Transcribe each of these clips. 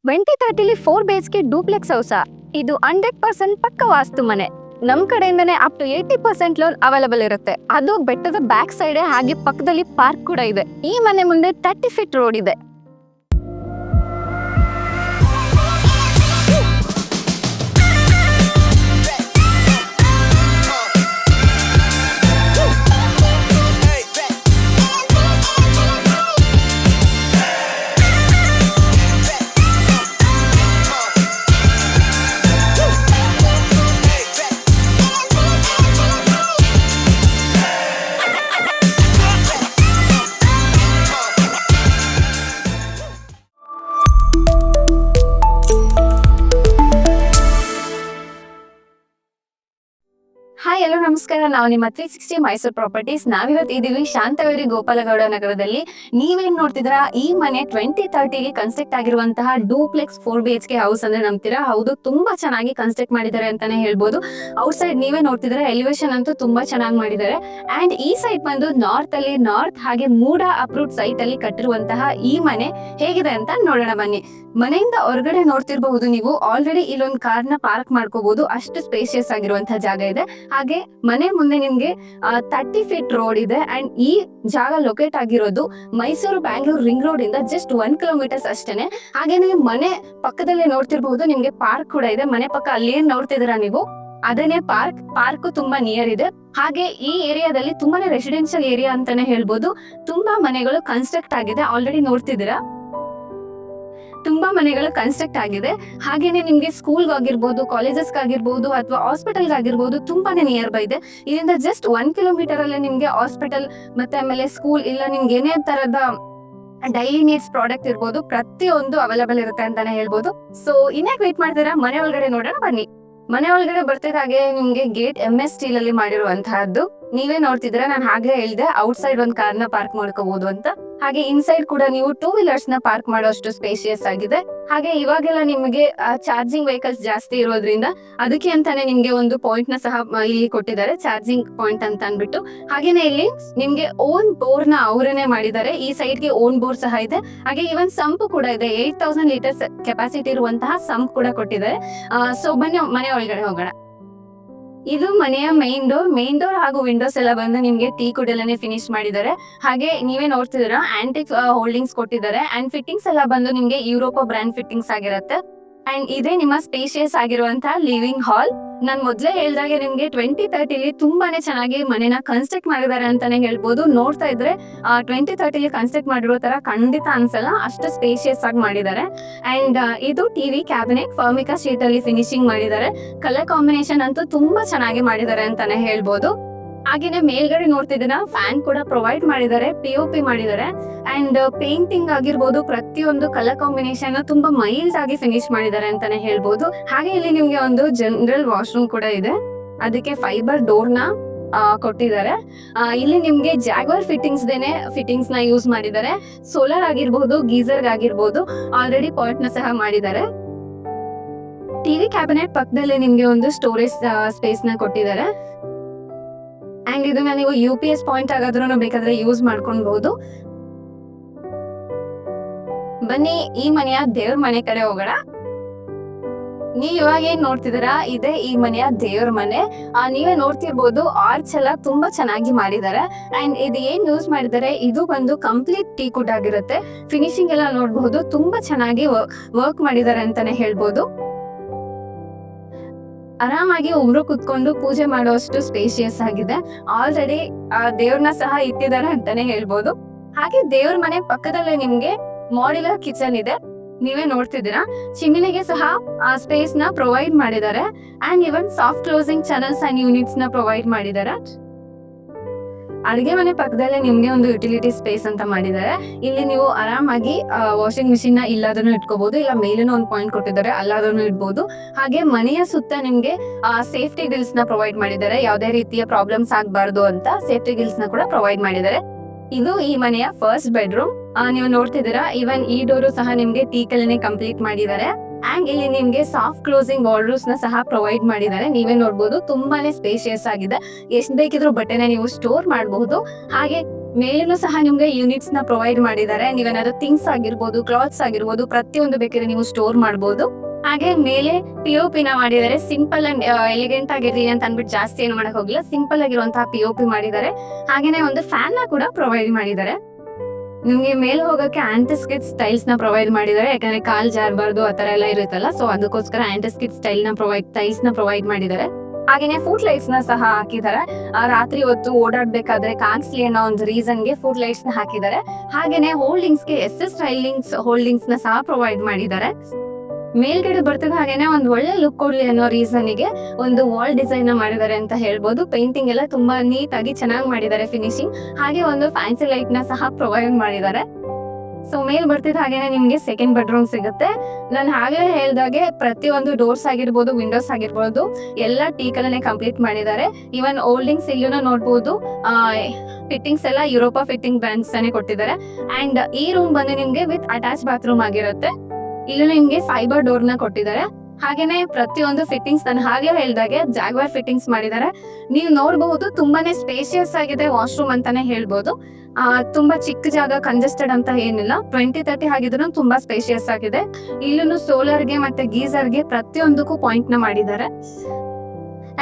2030 4 BHK duplex ಹೌಸ. ಇದು 100% ಪಕ್ಕ ವಾಸ್ತು ಮನೆ. ನಮ್ ಕಡೆಯಿಂದನೇ ಅಪ್ ಟು 80% ಲೋನ್ ಅವೈಲೇಬಲ್ ಇರುತ್ತೆ. ಅದು ಬೆಟ್ಟದ ಬ್ಯಾಕ್ ಸೈಡ್ ಹಾಗೆ ಪಕ್ಕದಲ್ಲಿ ಪಾರ್ಕ್ ಕೂಡ ಇದೆ. ಈ ಮನೆ ಮುಂದೆ 30 ಫೀಟ್ ರೋಡ್ ಇದೆ. ಹಾಯ್ ಎಲ್ಲೋ ನಮಸ್ಕಾರ. ನಾವು ನಿಮ್ಮ 360 ಮೈಸೂರು ಪ್ರಾಪರ್ಟೀಸ್. ನಾವಿವತ್ತು ಇದೀವಿ ಶಾಂತವೇರಿ ಗೋಪಾಲಗೌಡ ನಗರದಲ್ಲಿ. ನೀವೇನ್ ನೋಡ್ತಿದ್ದೀರಾ, ಈ ಮನೆ 2030 ಕನ್ಸ್ಟ್ರಕ್ಟ್ ಆಗಿರುವಂತಹ ಡೂಪ್ಲೆಕ್ಸ್ 4 BHK ಹೌಸ್ ಅಂದ್ರೆ ನಂಬ್ತೀರಾ? ಹೌದು, ತುಂಬಾ ಚೆನ್ನಾಗಿ ಕನ್ಸ್ಟ್ರಕ್ಟ್ ಮಾಡಿದ್ದಾರೆ ಅಂತಾನೆ ಹೇಳ್ಬೋದು. ಔಟ್ ಸೈಡ್ ನೀವೇ ನೋಡ್ತಿದ್ರೆ ಎಲಿವೇಶನ್ ಅಂತೂ ತುಂಬಾ ಚೆನ್ನಾಗಿ ಮಾಡಿದ್ದಾರೆ. ಅಂಡ್ ಈ ಸೈಡ್ ಬಂದು ನಾರ್ತ್ ಹಾಗೆ ಮೂಡ ಅಪ್ರೂವ್ಡ್ ಸೈಟ್ ಅಲ್ಲಿ ಕಟ್ಟಿರುವಂತಹ ಈ ಮನೆ ಹೇಗಿದೆ ಅಂತ ನೋಡೋಣ ಬನ್ನಿ. ಮನೆಯಿಂದ ಹೊರಗಡೆ ನೋಡ್ತಿರಬಹುದು ನೀವು, ಆಲ್ರೆಡಿ ಇಲ್ಲೊಂದು ಕಾರ್ನ ಪಾರ್ಕ್ ಮಾಡ್ಕೋಬಹುದು, ಅಷ್ಟು ಸ್ಪೇಷಿಯಸ್ ಆಗಿರುವಂತಹ ಜಾಗ ಇದೆ. ಹಾಗೆ ಮನೆ ಮುಂದೆ ನಿಮ್ಗೆ 30 ಫೀಟ್ ರೋಡ್ ಇದೆ. ಅಂಡ್ ಈ ಜಾಗ ಲೊಕೇಟ್ ಆಗಿರೋದು ಮೈಸೂರು ಬ್ಯಾಂಗ್ಳೂರ್ ರಿಂಗ್ ರೋಡ್ ಇಂದ ಜಸ್ಟ್ 1 ಕಿಲೋಮೀಟರ್ಸ್ ಅಷ್ಟೇನೆ. ಹಾಗೆ ನೀವು ಮನೆ ಪಕ್ಕದಲ್ಲೇ ನೋಡ್ತಿರಬಹುದು, ನಿಮ್ಗೆ ಪಾರ್ಕ್ ಕೂಡ ಇದೆ. ಮನೆ ಪಕ್ಕ ಅಲ್ಲಿ ಏನ್ ನೋಡ್ತಿದ್ದೀರಾ ನೀವು, ಅದನ್ನೇ ಪಾರ್ಕ್ ತುಂಬಾ ನಿಯರ್ ಇದೆ. ಹಾಗೆ ಈ ಏರಿಯಾದಲ್ಲಿ ತುಂಬಾನೇ ರೆಸಿಡೆನ್ಷಿಯಲ್ ಏರಿಯಾ ಅಂತಾನೆ ಹೇಳ್ಬೋದು. ತುಂಬಾ ಮನೆಗಳು ಕನ್ಸ್ಟ್ರಕ್ಟ್ ಆಗಿದೆ, ಆಲ್ರೆಡಿ ನೋಡ್ತಿದ್ದೀರಾ. ತುಂಬಾ ಮನೆಗಳು ಕನ್ಸ್ಟ್ರಕ್ಟ್ ಆಗಿದೆ. ಹಾಗೇನೆ ನಿಮ್ಗೆ ಸ್ಕೂಲ್ ಆಗಿರ್ಬೋದು, ಕಾಲೇಜಸ್ ಆಗಿರ್ಬೋದು ಅಥವಾ ಹಾಸ್ಪಿಟಲ್ ಆಗಿರ್ಬೋದು ತುಂಬಾನೇ ನಿಯರ್ ಬೈ ಇದೆ. ಇದರಿಂದ ಜಸ್ಟ್ 1 ಕಿಲೋಮೀಟರ್ ಅಲ್ಲೇ ನಿಮ್ಗೆ ಹಾಸ್ಪಿಟಲ್ ಮತ್ತೆ ಆಮೇಲೆ ಸ್ಕೂಲ್ ಇಲ್ಲ ನಿಮ್ಗೆ ಏನೇ ತರದ ಡೈಲಿ ನೀಡ್ಸ್ ಪ್ರಾಡಕ್ಟ್ ಇರ್ಬೋದು, ಪ್ರತಿಯೊಂದು ಅವೈಲೇಬಲ್ ಇರುತ್ತೆ ಅಂತಾನೆ ಹೇಳ್ಬೋದು. ಸೊ ಇನ್ಯಾಕ್ ವೇಟ್ ಮಾಡ್ತೀರಾ, ಮನೆ ಒಳಗಡೆ ನೋಡೋಣ ಬನ್ನಿ. ಮನೆ ಒಳಗಡೆ ಬರ್ತಿದ್ದ ಹಾಗೆ ನಿಮ್ಗೆ ಗೇಟ್ MS ಸ್ಟೀಲ್ ಅಲ್ಲಿ ಮಾಡಿರುವಂತಹದ್ದು ನೀವೇ ನೋಡ್ತಿದ್ರೆ. ನಾನು ಹಾಗೆ ಹೇಳಿದೆ, ಔಟ್ ಸೈಡ್ ಒಂದು ಕಾರ್ನ ಪಾರ್ಕ್ ಮಾಡ್ಕೋಬಹುದು ಅಂತ. ಹಾಗೆ ಇನ್ಸೈಡ್ ಕೂಡ ನೀವು 2 ವೀಲರ್ಸ್ ನ ಪಾರ್ಕ್ ಮಾಡೋಷ್ಟು ಸ್ಪೇಷಿಯಸ್ ಆಗಿದೆ. ಹಾಗೆ ಇವಾಗೆಲ್ಲ ನಿಮಗೆ ಚಾರ್ಜಿಂಗ್ ವೆಹಿಕಲ್ಸ್ ಜಾಸ್ತಿ ಇರೋದ್ರಿಂದ ಅದಕ್ಕೆ ಅಂತಾನೆ ನಿಮ್ಗೆ ಒಂದು ಪಾಯಿಂಟ್ ನ ಸಹ ಇಲ್ಲಿ ಕೊಟ್ಟಿದ್ದಾರೆ, ಚಾರ್ಜಿಂಗ್ ಪಾಯಿಂಟ್ ಅಂತ ಅನ್ಬಿಟ್ಟು. ಹಾಗೇನೆ ಇಲ್ಲಿ ನಿಮ್ಗೆ ಓನ್ ಬೋರ್ ನ ಅವರೇನೆ ಮಾಡಿದ್ದಾರೆ. ಈ ಸೈಡ್ ಗೆ ಓನ್ ಬೋರ್ ಸಹ ಇದೆ. ಹಾಗೆ ಇವನ್ ಸಂಪ್ ಕೂಡ ಇದೆ, 8000 ಲೀಟರ್ಸ್ ಕೆಪಾಸಿಟಿ ಇರುವಂತಹ ಸಂಪ್ ಕೂಡ ಕೊಟ್ಟಿದ್ದಾರೆ. ಸೊ ಬನ್ನಿ ಮನೆ ಒಳಗಡೆ ಹೋಗೋಣ. ಇದು ಮನೆಯ ಮೇನ್ ಡೋರ್ ಹಾಗೂ ವಿಂಡೋಸ್ ಎಲ್ಲ ಬಂದು ನಿಮ್ಗೆ ಟೀ ಕುಡಲನೆ ಫಿನಿಶ್ ಮಾಡಿದ್ದಾರೆ. ಹಾಗೆ ನೀವೇ ನೋಡ್ತಿದ್ದೀರಾ, ಆಂಟಿಕ್ ಹೋಲ್ಡಿಂಗ್ಸ್ ಕೊಟ್ಟಿದ್ದಾರೆ. ಅಂಡ್ ಫಿಟ್ಟಿಂಗ್ಸ್ ಎಲ್ಲ ಬಂದು ನಿಮ್ಗೆ ಯುರೋಪ ಬ್ರ್ಯಾಂಡ್ ಫಿಟ್ಟಿಂಗ್ಸ್ ಆಗಿರುತ್ತೆ. ಅಂಡ್ ಇದೇ ನಿಮ್ಮ ಸ್ಪೇಷಿಯಸ್ ಆಗಿರುವಂತಹ ಲಿವಿಂಗ್ ಹಾಲ್. ನಾನ್ ಮೊದ್ಲೇ ಹೇಳ್ದಾಗೆ ನಿಮ್ಗೆ 2030 ತುಂಬಾನೇ ಚೆನ್ನಾಗಿ ಮನೆನ ಕನ್ಸ್ಟ್ರಕ್ಟ್ ಮಾಡಿದ್ದಾರೆ ಅಂತಾನೆ ಹೇಳ್ಬೋದು. ನೋಡ್ತಾ ಇದ್ರೆ 2030 ಕನ್ಸ್ಟ್ರಕ್ಟ್ ಮಾಡಿರೋ ತರ ಖಂಡಿತ ಅನ್ಸಲ್ಲ, ಅಷ್ಟು ಸ್ಪೇಷಿಯಸ್ ಆಗಿ ಮಾಡಿದ್ದಾರೆ. ಅಂಡ್ ಇದು ಟಿವಿ ಕ್ಯಾಬಿನೆಟ್ ಫರ್ಮಿಕಾ ಶೀಟ್ ಅಲ್ಲಿ ಫಿನಿಶಿಂಗ್ ಮಾಡಿದ್ದಾರೆ. ಕಲರ್ ಕಾಂಬಿನೇಷನ್ ಅಂತೂ ತುಂಬಾ ಚೆನ್ನಾಗಿ ಮಾಡಿದ್ದಾರೆ ಅಂತಾನೆ ಹೇಳ್ಬೋದು. ಹಾಗೇನೆ ಮೇಲ್ಗಡೆ ನೋಡ್ತಿದ್ದೀರಾ, ಫ್ಯಾನ್ ಕೂಡ ಪ್ರೊವೈಡ್ ಮಾಡಿದ್ದಾರೆ, POP ಮಾಡಿದ್ದಾರೆ. ಅಂಡ್ ಪೇಂಟಿಂಗ್ ಆಗಿರ್ಬೋದು, ಪ್ರತಿಯೊಂದು ಕಲರ್ ಕಾಂಬಿನೇಷನ್ ತುಂಬಾ ಮೈಲ್ಡ್ ಆಗಿ ಫಿನಿಶ್ ಮಾಡಿದ್ದಾರೆ ಅಂತಾನೆ ಹೇಳ್ಬೋದು. ಹಾಗೆ ಇಲ್ಲಿ ನಿಮ್ಗೆ ಒಂದು ಜನರಲ್ ವಾಶ್ರೂಮ್ ಕೂಡ ಇದೆ, ಅದಕ್ಕೆ ಫೈಬರ್ ಡೋರ್ ನ ಕೊಟ್ಟಿದ್ದಾರೆ. ಇಲ್ಲಿ ನಿಮ್ಗೆ ಜಾಗ್ವಾರ್ ಫಿಟ್ಟಿಂಗ್ಸ್ ನ ಯೂಸ್ ಮಾಡಿದ್ದಾರೆ. ಸೋಲಾರ್ ಆಗಿರ್ಬೋದು, ಗೀಸರ್ ಆಗಿರ್ಬೋದು, ಆಲ್ರೆಡಿ ಪಾಯಿಂಟ್ ನ ಸಹ ಮಾಡಿದ್ದಾರೆ. ಟಿವಿ ಕ್ಯಾಬಿನೆಟ್ ಪಕ್ಕದಲ್ಲಿ ನಿಮ್ಗೆ ಒಂದು ಸ್ಟೋರೇಜ್ ಸ್ಪೇಸ್ ನ ಕೊಟ್ಟಿದ್ದಾರೆ. ಅಂಡ್ ಇದನ್ನ ನೀವು UPS ಪಾಯಿಂಟ್ ಆಗಾದ್ರೂ ಬೇಕಾದ್ರೆ ಯೂಸ್ ಮಾಡ್ಕೊಳ್ಬಹುದು. ಬನ್ನಿ ಈ ಮನೆಯ ದೇವ್ರ ಮನೆ ಕಡೆ ಹೋಗೋಣ. ನೀವ್ ಇವಾಗ ಏನ್ ನೋಡ್ತಿದ್ದೀರಾ, ಇದೇ ಈ ಮನೆಯ ದೇವ್ರ ಮನೆ. ನೀವೇ ನೋಡ್ತಿರ್ಬೋದು, ಆರ್ಚ್ ಎಲ್ಲ ತುಂಬಾ ಚೆನ್ನಾಗಿ ಮಾಡಿದ್ದಾರೆ. ಅಂಡ್ ಇದು ಏನ್ ಯೂಸ್ ಮಾಡಿದ್ದಾರೆ, ಇದು ಬಂದು ಕಂಪ್ಲೀಟ್ ಟೀಕ್ ಆಗಿರುತ್ತೆ. ಫಿನಿಶಿಂಗ್ ಎಲ್ಲ ನೋಡ್ಬಹುದು, ತುಂಬಾ ಚೆನ್ನಾಗಿ ವರ್ಕ್ ಮಾಡಿದ್ದಾರೆ ಅಂತಾನೆ ಹೇಳ್ಬೋದು. ಆರಾಮಾಗಿ ಒಬ್ರು ಕುತ್ಕೊಂಡು ಪೂಜೆ ಮಾಡುವಷ್ಟು ಸ್ಪೇಷಿಯಸ್ ಆಗಿದೆ. ಆಲ್ರೆಡಿ ದೇವ್ರನ್ನ ಸಹ ಇಟ್ಟಿದ್ದಾರೆ ಅಂತಾನೆ ಹೇಳ್ಬೋದು. ಹಾಗೆ ದೇವ್ರ ಮನೆ ಪಕ್ಕದಲ್ಲೇ ನಿಮ್ಗೆ ಮಾಡ್ಯುಲರ್ ಕಿಚನ್ ಇದೆ, ನೀವೇ ನೋಡ್ತಿದ್ದೀರಾ. ಚಿಮಿನಿಗೆ ಸಹ ಸ್ಪೇಸ್ ನ ಪ್ರೊವೈಡ್ ಮಾಡಿದ್ದಾರೆ. And even soft closing channels and units ನ ಪ್ರೊವೈಡ್ ಮಾಡಿದ್ದಾರೆ. ಅಡಿಗೆ ಮನೆ ಪಕ್ಕದಲ್ಲೇ ನಿಮ್ಗೆ ಒಂದು ಯುಟಿಲಿಟಿ ಸ್ಪೇಸ್ ಅಂತ ಮಾಡಿದ್ದಾರೆ. ಇಲ್ಲಿ ನೀವು ಆರಾಮಾಗಿ ವಾಷಿಂಗ್ ಮಿಷಿನ್ ನ ಇಲ್ಲಾದ್ರೂ ಇಟ್ಕೋಬಹುದು, ಇಲ್ಲ ಮೇಲಿನ ಒಂದು ಪಾಯಿಂಟ್ ಕೊಟ್ಟಿದ್ದಾರೆ, ಅಲ್ಲಾದ್ರೂ ಇಡ್ಬೋದು. ಹಾಗೆ ಮನೆಯ ಸುತ್ತ ನಿಮ್ಗೆ ಸೇಫ್ಟಿ ಗ್ರಿಲ್ಸ್ ನ ಪ್ರೊವೈಡ್ ಮಾಡಿದ್ದಾರೆ. ಯಾವುದೇ ರೀತಿಯ ಪ್ರಾಬ್ಲಮ್ಸ್ ಆಗ್ಬಾರ್ದು ಅಂತ ಸೇಫ್ಟಿ ಗ್ರಿಲ್ಸ್ ನ ಕೂಡ ಪ್ರೊವೈಡ್ ಮಾಡಿದ್ದಾರೆ. ಇದು ಈ ಮನೆಯ ಫಸ್ಟ್ ಬೆಡ್ರೂಮ್. ನೀವು ನೋಡ್ತಿದ್ದೀರಾ, ಇವನ್ ಈ ಡೋರು ಸಹ ನಿಮ್ಗೆ ಟೀಕ್ ಅಲ್ಲೇ ಕಂಪ್ಲೀಟ್ ಮಾಡಿದ್ದಾರೆ. ಅಂಡ್ ಇಲ್ಲಿ ನಿಮ್ಗೆ ಸಾಫ್ಟ್ ಕ್ಲೋಸಿಂಗ್ ವಾರ್ಡ್ರೋಬ್ಸ್ ನ ಸಹ ಪ್ರೊವೈಡ್ ಮಾಡಿದ್ದಾರೆ. ನೀವೇ ನೋಡ್ಬೋದು, ತುಂಬಾನೇ ಸ್ಪೇಷಿಯಸ್ ಆಗಿದೆ. ಎಷ್ಟ್ ಬೇಕಿದ್ರು ಬಟ್ಟೆನ ನೀವು ಸ್ಟೋರ್ ಮಾಡಬಹುದು. ಹಾಗೆ ಮೇಲೇನು ಸಹ ನಿಮ್ಗೆ ಯೂನಿಟ್ಸ್ ನ ಪ್ರೊವೈಡ್ ಮಾಡಿದ್ದಾರೆ. ನೀವೇನಾದ್ರು ಥಿಂಗ್ಸ್ ಆಗಿರ್ಬೋದು, ಕ್ಲಾತ್ಸ್ ಆಗಿರ್ಬೋದು, ಪ್ರತಿಯೊಂದು ಬೇಕಾದ್ರೆ ನೀವು ಸ್ಟೋರ್ ಮಾಡ್ಬೋದು. ಹಾಗೆ ಮೇಲೆ POP ನ ಮಾಡಿದ್ದಾರೆ. ಸಿಂಪಲ್ ಅಂಡ್ ಎಲಿಗೆಂಟ್ ಆಗಿರ್ಲಿ ಅಂತ ಅನ್ಬಿಟ್ಟು ಜಾಸ್ತಿ ಏನು ಮಾಡಕ್ ಹೋಗಿಲ್ಲ, ಸಿಂಪಲ್ ಆಗಿರುವಂತಹ POP ಮಾಡಿದ್ದಾರೆ. ಹಾಗೇನೆ ಒಂದು ಫ್ಯಾನ್ ನ ಕೂಡ ಪ್ರೊವೈಡ್ ಮಾಡಿದ್ದಾರೆ. ನಿಮ್ಗೆ ಮೇಲೆ ಹೋಗಕ್ಕೆ ಆಂಟಿಸ್ಕಿಟ್ ಸ್ಟೈಲ್ಸ್ ನ ಪ್ರೊವೈಡ್ ಮಾಡಿದ್ದಾರೆ. ಯಾಕಂದ್ರೆ ಕಾಲ್ ಜಾರಬಾರ್ದು ಆತರ ಎಲ್ಲ ಇರುತ್ತಲ್ಲ, ಸೊ ಅದಕ್ಕೋಸ್ಕರ ಆಂಟಿಸ್ಕಿಟ್ ಟೈಲ್ಸ್ ನ ಪ್ರೊವೈಡ್ ಮಾಡಿದ್ದಾರೆ. ಹಾಗೇನೆ ಫುಟ್ ಲೈಟ್ಸ್ ನ ಸಹ ಹಾಕಿದ್ದಾರೆ. ರಾತ್ರಿ ಹೊತ್ತು ಓಡಾಡ್ಬೇಕಾದ್ರೆ ಕಾಣಿಸ್ಲಿ ಅನ್ನೋ ಒಂದು ರೀಸನ್ ಗೆ ಫುಟ್ ಲೈಟ್ಸ್ ನ ಹಾಕಿದ್ದಾರೆ. ಹಾಗೇನೆ ಹೋಲ್ಡಿಂಗ್ಸ್ ಗೆ SS ರೈಲಿಂಗ್ಸ್ ಹೋಲ್ಡಿಂಗ್ಸ್ ನ ಸಹ ಪ್ರೊವೈಡ್ ಮಾಡಿದ್ದಾರೆ. ಮೇಲ್ಗಡೆ ಬರ್ತದೆ ಹಾಗೇನೆ ಒಂದು ಒಳ್ಳೆ ಲುಕ್ ಕೊಡ್ಲಿ ಅನ್ನೋ ರೀಸನ್ ಗೆ ಒಂದು ವಾಲ್ ಡಿಸೈನ್ ಮಾಡಿದ್ದಾರೆ ಅಂತ ಹೇಳ್ಬೋದು. ಪೇಂಟಿಂಗ್ ಎಲ್ಲ ತುಂಬಾ ನೀಟ್ ಆಗಿ ಚೆನ್ನಾಗಿ ಮಾಡಿದ್ದಾರೆ ಫಿನಿಶಿಂಗ್. ಹಾಗೆ ಒಂದು ಫ್ಯಾನ್ಸಿ ಲೈಟ್ ನ ಸಹ ಪ್ರೊವೈಡ್ ಮಾಡಿದ್ದಾರೆ. ಸೊ ಮೇಲ್ ಬರ್ತಿದ್ದ ಹಾಗೇನೆ ನಿಮ್ಗೆ ಸೆಕೆಂಡ್ ಬೆಡ್ರೂಮ್ ಸಿಗುತ್ತೆ. ನಾನು ಹಾಗೆ ಹೇಳ್ದಾಗೆ ಪ್ರತಿಯೊಂದು ಡೋರ್ಸ್ ಆಗಿರ್ಬೋದು, ವಿಂಡೋಸ್ ಆಗಿರ್ಬೋದು ಎಲ್ಲ ಟೀಕ್ ಅಲ್ಲೇ ಕಂಪ್ಲೀಟ್ ಮಾಡಿದ್ದಾರೆ. ಈವನ್ ಹೋಲ್ಡಿಂಗ್ಸ್ ಇಲ್ಲೂ ನೋಡ್ಬೋದು. ಫಿಟ್ಟಿಂಗ್ಸ್ ಎಲ್ಲ ಯುರೋಪಾ ಫಿಟ್ಟಿಂಗ್ ಬ್ರ್ಯಾಂಡ್ಸ್ ಅನೇ ಕೊಟ್ಟಿದ್ದಾರೆ. ಅಂಡ್ ಈ ರೂಮ್ ಬಂದು ನಿಮ್ಗೆ ವಿತ್ ಅಟ್ಯಾಚ್ ಬಾತ್ರೂಮ್ ಆಗಿರುತ್ತೆ. ಇಲ್ಲೂ ನಿಮ್ಗೆ ಫೈಬರ್ ಡೋರ್ ನ ಕೊಟ್ಟಿದ್ದಾರೆ. ಹಾಗೇನೆ ಪ್ರತಿಯೊಂದು ಫಿಟ್ಟಿಂಗ್ಸ್ ನಾನು ಹಾಗೆ ಹೇಳ್ದಾಗೆ ಜಾಗ್ವಾರ್ ಫಿಟ್ಟಿಂಗ್ಸ್ ಮಾಡಿದ್ದಾರೆ. ನೀವು ನೋಡಬಹುದು ತುಂಬಾನೇ ಸ್ಪೇಷಿಯಸ್ ಆಗಿದೆ ವಾಶ್ರೂಮ್ ಅಂತಾನೆ ಹೇಳ್ಬೋದು. ತುಂಬಾ ಚಿಕ್ಕ ಜಾಗ, ಕಂಜೆಸ್ಟೆಡ್ ಅಂತ ಏನಿಲ್ಲ. 20-30 ಆಗಿದ್ರು ತುಂಬಾ ಸ್ಪೇಷಿಯಸ್ ಆಗಿದೆ. ಇಲ್ಲೂ ಸೋಲಾರ್ಗೆ ಮತ್ತೆ ಗೀಸರ್ಗೆ ಪ್ರತಿಯೊಂದಕ್ಕೂ ಪಾಯಿಂಟ್ ನ ಮಾಡಿದ್ದಾರೆ.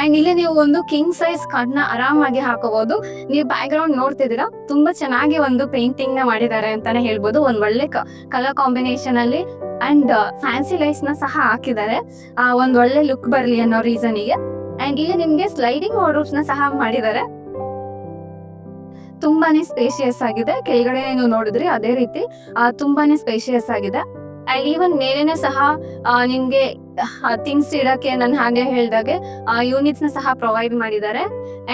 ಅಂಡ್ ಇಲ್ಲಿ ನೀವು ಒಂದು ಕಿಂಗ್ ಸೈಜ್ ಕಾಟ್ ನ ಆರಾಮಾಗಿ ಹಾಕೋಬಹುದು. ನೀವು ಬ್ಯಾಕ್ ಗ್ರೌಂಡ್ ನೋಡ್ತಿದ್ದೀರಾ, ತುಂಬಾ ಚೆನ್ನಾಗಿ ಒಂದು ಪೇಂಟಿಂಗ್ ನ ಮಾಡಿದ್ದಾರೆ ಅಂತಾನೆ ಹೇಳ್ಬೋದು. ಒಂದ್ ಒಳ್ಳೆ ಕಲರ್ ಕಾಂಬಿನೇಷನ್ ಅಲ್ಲಿ ಅಂಡ್ ಫ್ಯಾನ್ಸಿ ಲೈಟ್ಸ್ ನ ಸಹ ಹಾಕಿದ್ದಾರೆ, ಒಂದ್ ಒಳ್ಳೆ ಲುಕ್ ಬರ್ಲಿ ಅನ್ನೋ ರೀಸನ್ ಗೆ. ಅಂಡ್ ಇಲ್ಲಿ ನಿಮ್ಗೆ ಸ್ಲೈಡಿಂಗ್ ವಾರ್ಡ್ರೋಬ್ಸ್ ನ ಸಹ ಮಾಡಿದ್ದಾರೆ. ತುಂಬಾನೇ ಸ್ಪೇಷಿಯಸ್ ಆಗಿದೆ. ಕೆಳಗಡೆ ನೀವು ನೋಡಿದ್ರಿ ಅದೇ ರೀತಿ ತುಂಬಾನೇ ಸ್ಪೇಷಿಯಸ್ ಆಗಿದೆ. ಅಂಡ್ ಈವನ್ ಮೇಲೇನೆ ಸಹ ನಿಮ್ಗೆ ಥಿಂಗ್ಸ್ ಇಡಕ್ಕೆ ನಾನು ಹಾಗೆ ಹೇಳ್ದಾಗೆ ಯೂನಿಟ್ಸ್ ನ ಸಹ ಪ್ರೊವೈಡ್ ಮಾಡಿದ್ದಾರೆ.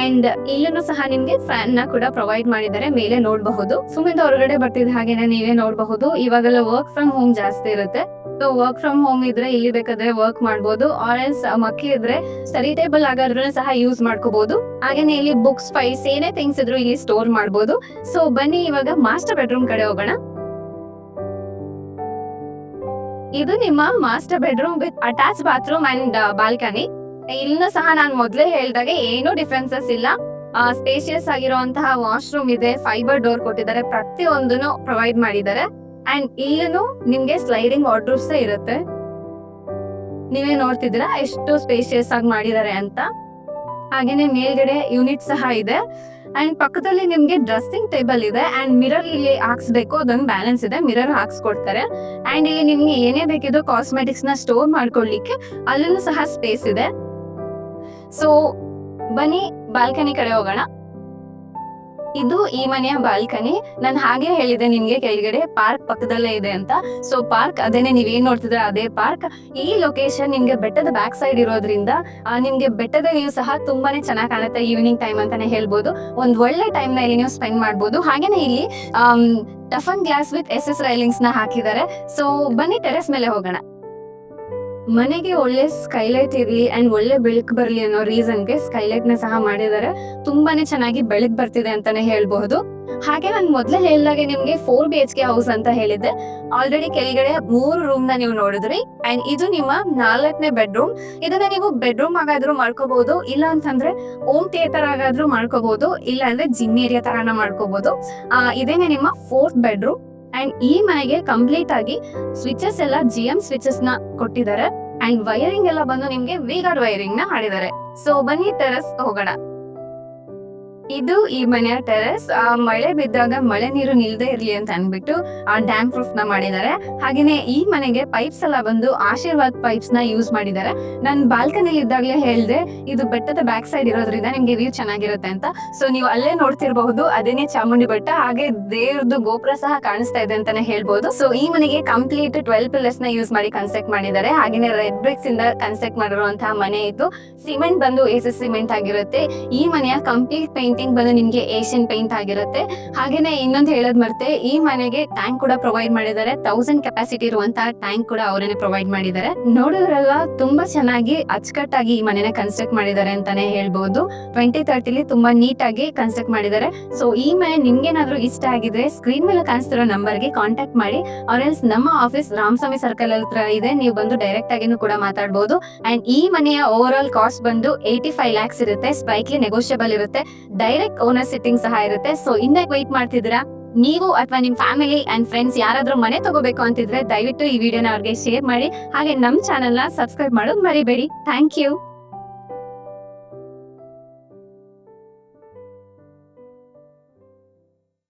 ಅಂಡ್ ಇಲ್ಲೂ ಸಹ ನಿಮ್ಗೆ ಫ್ಯಾನ್ ನ ಕೂಡ ಪ್ರೊವೈಡ್ ಮಾಡಿದ್ದಾರೆ. ಮೇಲೆ ನೋಡಬಹುದು. ಸುಮ್ಮನೆ ಹೊರಗಡೆ ಬರ್ತಿದ್ದ ಹಾಗೇನೆ ನೀವೇ ನೋಡಬಹುದು. ಇವಾಗೆಲ್ಲ ವರ್ಕ್ ಫ್ರಮ್ ಹೋಮ್ ಜಾಸ್ತಿ ಇರುತ್ತೆ. ಸೊ ವರ್ಕ್ ಫ್ರಮ್ ಹೋಮ್ ಇದ್ರೆ ಇಲ್ಲಿ ಬೇಕಾದ್ರೆ ವರ್ಕ್ ಮಾಡ್ಬೋದು. ಆರೆಲ್ಸ್ ಮಕ್ಕಿ ಇದ್ರೆ ಸ್ಟಡಿ ಟೇಬಲ್ ಆಗಾದ್ರೂ ಸಹ ಯೂಸ್ ಮಾಡ್ಕೋಬಹುದು. ಹಾಗೇನೆ ಇಲ್ಲಿ ಬುಕ್ಸ್, ಫೈಲ್ಸ್ ಏನೇ ಥಿಂಗ್ಸ್ ಇದ್ರು ಇಲ್ಲಿ ಸ್ಟೋರ್ ಮಾಡ್ಬೋದು. ಸೊ ಬನ್ನಿ ಇವಾಗ ಮಾಸ್ಟರ್ ಬೆಡ್ರೂಮ್ ಕಡೆ ಹೋಗೋಣ. ಇದು ನಿಮ್ಮ master bedroom with attach bathroom and balcony. ಇಲ್ಲೂ ಸಹ ನಾನು ಮೊದ್ಲೇ ಹೇಳ್ದಾಗೆ ಏನು ಡಿಫ್ರೆನ್ಸಸ್ ಇಲ್ಲ. ಸ್ಪೇಷಿಯಸ್ ಆಗಿರುವಂತಹ ವಾಶ್ರೂಮ್ ಇದೆ. ಫೈಬರ್ ಡೋರ್ ಕೊಟ್ಟಿದ್ದಾರೆ. ಪ್ರತಿಯೊಂದನ್ನು ಪ್ರೊವೈಡ್ ಮಾಡಿದ್ದಾರೆ. ಅಂಡ್ ಇಲ್ಲೂ ನಿಮ್ಗೆ ಸ್ಲೈಡಿಂಗ್ ವಾರ್ಡ್ರೋಬ್ಸ್ ಇರುತ್ತೆ. ನೀವೇ ನೋಡ್ತಿದ್ದೀರಾ ಎಷ್ಟು ಸ್ಪೇಷಿಯಸ್ ಆಗಿ ಮಾಡಿದ್ದಾರೆ ಅಂತ. ಹಾಗೇನೆ ಮೇಲ್ಗಡೆ ಯೂನಿಟ್ ಸಹ ಇದೆ. ಅಂಡ್ ಪಕ್ಕದಲ್ಲಿ ನಿಮ್ಗೆ ಡ್ರೆಸ್ಸಿಂಗ್ ಟೇಬಲ್ ಇದೆ. ಅಂಡ್ ಮಿರರ್ ಇಲ್ಲಿ ಹಾಕ್ಸ್ಬೇಕು, ಅದೊಂದು ಬ್ಯಾಲೆನ್ಸ್ ಇದೆ. ಮಿರರ್ ಹಾಕ್ಸ್ಕೊಡ್ತಾರೆ. ಅಂಡ್ ಇಲ್ಲಿ ನಿಮ್ಗೆ ಏನೇ ಬೇಕಿದ್ರು ಕಾಸ್ಮೆಟಿಕ್ಸ್ ನ ಸ್ಟೋರ್ ಮಾಡ್ಕೊಳ್ಳಿಕ್ಕೆ ಅಲ್ಲೂ ಸಹ ಸ್ಪೇಸ್ ಇದೆ. ಸೊ ಬನ್ನಿ ಬಾಲ್ಕನಿ ಕಡೆ ಹೋಗೋಣ. ಇದು ಈ ಮನೆಯ ಬಾಲ್ಕನಿ. ನಾನು ಹಾಗೆ ಹೇಳಿದೆ ನಿಮ್ಗೆ ಕೆಳಗಡೆ ಪಾರ್ಕ್ ಪಕ್ಕದಲ್ಲೇ ಇದೆ ಅಂತ. ಸೊ ಪಾರ್ಕ್ ಅದೇನೆ, ನೀವೇನ್ ನೋಡ್ತಿದ್ರೆ ಅದೇ ಪಾರ್ಕ್. ಈ ಲೊಕೇಶನ್ ನಿಮ್ಗೆ ಬೆಟ್ಟದ ಬ್ಯಾಕ್ ಸೈಡ್ ಇರೋದ್ರಿಂದ ನಿಮ್ಗೆ ಬೆಟ್ಟದ ವ್ಯೂ ಸಹ ತುಂಬಾನೇ ಚೆನ್ನಾಗಿ ಕಾಣುತ್ತೆ. ಈವ್ನಿಂಗ್ ಟೈಮ್ ಅಂತಾನೆ ಹೇಳ್ಬೋದು. ಒಂದ್ ಒಳ್ಳೆ ಟೈಮ್ ನ ಇಲ್ಲಿ ನೀವು ಸ್ಪೆಂಡ್ ಮಾಡ್ಬೋದು. ಹಾಗೇನೆ ಇಲ್ಲಿ toughen glass with SS railings ನ ಹಾಕಿದ್ದಾರೆ. ಸೊ ಬನ್ನಿ ಟೆರೆಸ್ ಮೇಲೆ ಹೋಗೋಣ. ಮನೆಗೆ ಒಳ್ಳೆ ಸ್ಕೈಲೈಟ್ ಇರ್ಲಿ ಅಂಡ್ ಒಳ್ಳೆ ಬೆಳಕು ಬರ್ಲಿ ಅನ್ನೋ ರೀಸನ್ ಗೆ ಸ್ಕೈಲೈಟ್ ನ ಸಹ ಮಾಡಿದ್ದಾರೆ. ತುಂಬಾನೇ ಚೆನ್ನಾಗಿ ಬೆಳಕು ಬರ್ತಿದೆ ಅಂತಾನೆ ಹೇಳ್ಬಹುದು. ಹಾಗೆ ನಾನು ಮೊದ್ಲೇ ಹೇಳಿದಾಗೆ ನಿಮ್ಗೆ 4 BHK ಹೌಸ್ ಅಂತ ಹೇಳಿದ್ದೆ. ಆಲ್ರೆಡಿ ಕೆಳಗಡೆ 3 ರೂಮ್ ನ ನೀವು ನೋಡಿದ್ರಿ. ಅಂಡ್ ಇದು ನಿಮ್ಮ 4ನೇ ಬೆಡ್ರೂಮ್. ಇದನ್ನ ನೀವು ಬೆಡ್ರೂಮ್ ಆಗಾದ್ರೂ ಮಾಡ್ಕೋಬಹುದು, ಇಲ್ಲ ಅಂತಂದ್ರೆ ಹೋಮ್ ಥಿಯೇಟರ್ ಆಗಾದ್ರೂ ಮಾಡ್ಕೋಬಹುದು, ಇಲ್ಲ ಅಂದ್ರೆ ಜಿಮ್ ಏರಿಯಾ ತರಾನ ಮಾಡ್ಕೋಬಹುದು. ಇದೇನೆ ನಿಮ್ಮ 4th ಬೆಡ್ರೂಮ್. ಅಂಡ್ ಈ ಮನೆಗೆ ಕಂಪ್ಲೀಟ್ ಆಗಿ ಸ್ವಿಚಸ್ ಎಲ್ಲ GM ಸ್ವಿಚಸ್ ನ ಕೊಟ್ಟಿದ್ದಾರೆ. ಅಂಡ್ ವೈರಿಂಗ್ ಎಲ್ಲ ಬಂದು ನಿಮ್ಗೆ ವಿ-ಗಾರ್ಡ್ ವೈರಿಂಗ್ ನ ಮಾಡಿದ್ದಾರೆ. ಸೊ ಬನ್ನಿ ಟೆರೆಸ್ ಹೋಗೋಣ. ಇದು ಈ ಮನೆಯ ಟೆರೆಸ್. ಮಳೆ ಬಿದ್ದಾಗ ಮಳೆ ನೀರು ನಿಲ್ದೇ ಇರ್ಲಿ ಅಂತ ಅನ್ಬಿಟ್ಟು ಡ್ಯಾಮ್ ಪ್ರೂಫ್ ನ ಮಾಡಿದ್ದಾರೆ. ಹಾಗೇನೆ ಈ ಮನೆಗೆ ಪೈಪ್ಸ್ ಎಲ್ಲ ಬಂದು ಆಶೀರ್ವಾದ್ ಪೈಪ್ಸ್ ನ ಯೂಸ್ ಮಾಡಿದ್ದಾರೆ. ನಾನು ಬಾಲ್ಕನಿ ಇದ್ದಾಗಲೇ ಹೇಳ್ದೆ ಇದು ಬೆಟ್ಟದ ಬ್ಯಾಕ್ ಸೈಡ್ ಇರೋದ್ರಿಂದ ನಿಮ್ಗೆ ವ್ಯೂ ಚೆನ್ನಾಗಿರುತ್ತೆ ಅಂತ. ಸೊ ನೀವು ಅಲ್ಲೇ ನೋಡ್ತಿರ್ಬಹುದು, ಅದೇನೆ ಚಾಮುಂಡಿ ಬೆಟ್ಟ. ಹಾಗೆ ದೇವ್ರದ್ದು ಗೋಪುರ ಸಹ ಕಾಣಿಸ್ತಾ ಇದೆ ಅಂತಾನೆ ಹೇಳ್ಬಹುದು. ಸೊ ಈ ಮನೆಗೆ ಕಂಪ್ಲೀಟ್ 12 ಪಿಲ್ಲರ್ಸ್ ನ ಯೂಸ್ ಮಾಡಿ ಕನ್ಸ್ಟ್ರಕ್ಟ್ ಮಾಡಿದ್ದಾರೆ. ಹಾಗೇನೆ ರೆಡ್ ಬ್ರಿಕ್ಸ್ ಇಂದ ಕನ್ಸ್ಟ್ರಕ್ಟ್ ಮಾಡಿರುವಂತಹ ಮನೆ ಇದು. ಸಿಮೆಂಟ್ ಬಂದು AC ಸಿಮೆಂಟ್ ಆಗಿರುತ್ತೆ. ಈ ಮನೆಯ ಕಂಪ್ಲೀಟ್ ಪೇಂಟಿಂಗ್ ಬಂದು ನಿಮ್ಗೆ ಏಷ್ಯನ್ ಪೇಂಟ್ ಆಗಿರುತ್ತೆ. ಹಾಗೇನೆ ಇನ್ನೊಂದು ಹೇಳೋದ್ ಮರ್ತೆ, ಈ ಮನೆಗೆ ಟ್ಯಾಂಕ್ ಕೂಡ ಪ್ರೊವೈಡ್ ಮಾಡಿದ್ದಾರೆ. 1000 ಕೆಪಾಸಿಟಿ ಇರುವಂತಹ ಟ್ಯಾಂಕ್ ಕೂಡ ಅವರೇನೆ ಪ್ರೊವೈಡ್ ಮಾಡಿದ್ದಾರೆ. ನೋಡಿದ್ರಲ್ಲ, ತುಂಬಾ ಚೆನ್ನಾಗಿ ಅಚ್ಚುಕಟ್ಟಾಗಿ ಈ ಮನೆನ ಕನ್ಸ್ಟ್ರಕ್ಟ್ ಮಾಡಿದ್ದಾರೆ ಅಂತಾನೆ ಹೇಳ್ಬಹುದು. 2030 ತುಂಬಾ ನೀಟ್ ಆಗಿ ಕನ್ಸ್ಟ್ರಕ್ಟ್ ಮಾಡಿದ್ದಾರೆ. ಸೊ ಈ ಮನೆ ನಿಮ್ಗೇನಾದ್ರೂ ಇಷ್ಟ ಆಗಿದ್ರೆ ಸ್ಕ್ರೀನ್ ಮೇಲೆ ಕಾಣಿಸ್ತಿರೋ ನಂಬರ್ಗೆ ಕಾಂಟ್ಯಾಕ್ಟ್ ಮಾಡಿ. ಆರ್ಎಲ್ಸ್ ನಮ್ಮ ಆಫೀಸ್ ರಾಮಸ್ವಾಮಿ ಸರ್ಕಲ್ ಹತ್ರ ಇದೆ, ನೀವು ಬಂದು ಡೈರೆಕ್ಟ್ ಆಗಿನೂ ಕೂಡ ಮಾತಾಡಬಹುದು. ಅಂಡ್ ಈ ಮನೆಯ ಓವರ್ ಆಲ್ ಕಾಸ್ಟ್ ಬಂದು 85 lakhs ಇರುತ್ತೆ. ಸ್ಪೈಕ್ಲಿ ನೆಗೋಷಿಯಬಲ್ ಇರುತ್ತೆ. ಡೈರೆಕ್ಟ್ ಓನರ್ ಸಿಟ್ಟಿಂಗ್ ಸಹ ಇರುತ್ತೆ. ಸೊ ಇನ್ನೇಕ್ ವೈಟ್ ಮಾಡ್ತಿದ್ದೀರಾ? ನೀವು ಅಥವಾ ನಿಮ್ ಫ್ಯಾಮಿಲಿ ಅಂಡ್ ಫ್ರೆಂಡ್ಸ್ ಯಾರಾದ್ರೂ ಮನೆ ತಗೋಬೇಕು ಅಂತಿದ್ರೆ ದಯವಿಟ್ಟು ಈ ವಿಡಿಯೋನ ಅವ್ರಿಗೆ ಶೇರ್ ಮಾಡಿ. ಹಾಗೆ ನಮ್ ಚಾನೆಲ್ ನ ಸಬ್ಸ್ಕ್ರೈಬ್ ಮಾಡೋದು ಮರಿಬೇಡಿ. Thank you.